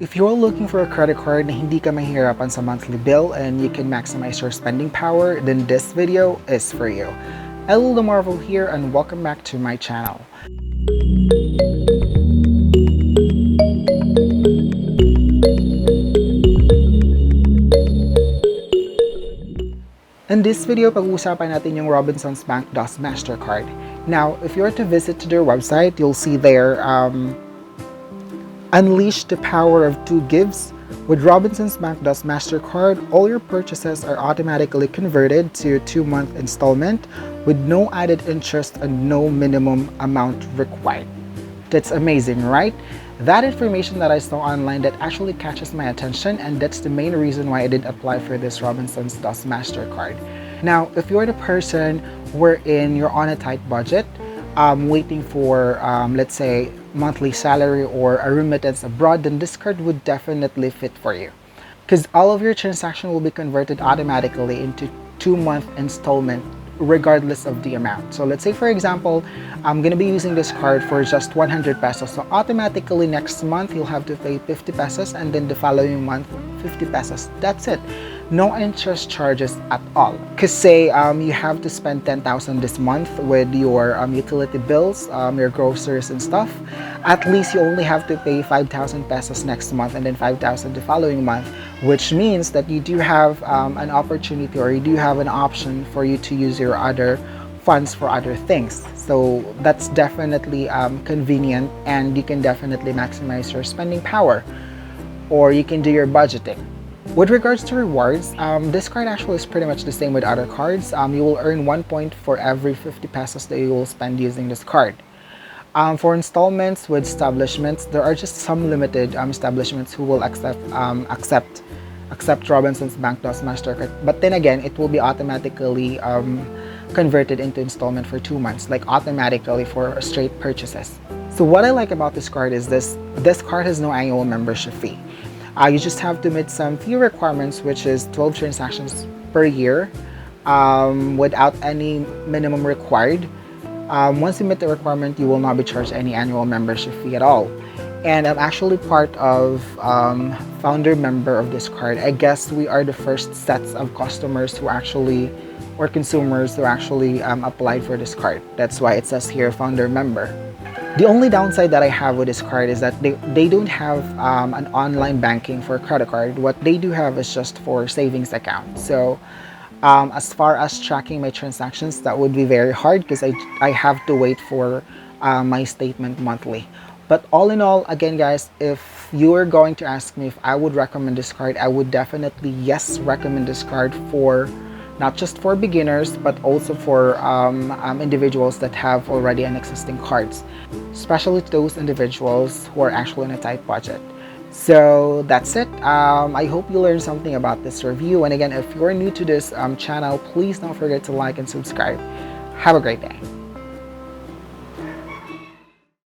If you're looking for a credit card na hindi ka mahihirapan sa monthly bill and you can maximize your spending power, then this video is for you. Hello, the Marvel here, and welcome back to my channel. In this video, pag-uusapan natin yung RobinsonsBank Mastercard. Now, if you were to visit to their website, you'll see there, unleash the power of 2 gives. With RobinsonsBank Mastercard, all your purchases are automatically converted to a 2-month installment with no added interest and no minimum amount required. That's amazing, right? That information that I saw online that actually catches my attention, and that's the main reason why I did apply for this Robinsons Mastercard. Now, if you're the person wherein you're on a tight budget, waiting for, let's say, monthly salary or a remittance abroad, then this card would definitely fit for you. Because all of your transaction will be converted automatically into 2-month installment regardless of the amount. So let's say, for example, I'm going to be using this card for just 100 pesos. So automatically next month, you'll have to pay 50 pesos and then the following month, 50 pesos. That's it. No interest charges at all. Because say you have to spend 10,000 this month with your utility bills, your groceries and stuff. At least you only have to pay 5,000 pesos next month and then 5,000 the following month, which means that you do have an opportunity, or you do have an option for you to use your other funds for other things. So that's definitely convenient, and you can definitely maximize your spending power, or you can do your budgeting. With regards to rewards, this card actually is pretty much the same with other cards. You will earn 1 point for every 50 pesos that you will spend using this card. For installments with establishments, there are just some limited establishments who will accept RobinsonsBank Mastercard. But then again, it will be automatically converted into installment for 2 months, like automatically for straight purchases. So what I like about this card is this card has no annual membership fee. You just have to meet some few requirements, which is 12 transactions per year without any minimum required. Once you meet the requirement, you will not be charged any annual membership fee at all. And I'm actually part of founder member of this card. I guess we are the first sets of customers who actually, or consumers who actually applied for this card. That's why it says here founder member. The only downside that I have with this card is that they don't have an online banking for credit card. What they do have is just for savings account. So as far as tracking my transactions, that would be very hard because I have to wait for my statement monthly. But all in all, again guys, if you are going to ask me if I would recommend this card, I would definitely yes recommend this card for not just for beginners, but also for individuals that have already an existing cards, especially those individuals who are actually on a tight budget. So that's it. I hope you learned something about this review. And again, if you're new to this channel, please don't forget to like and subscribe. Have a great day.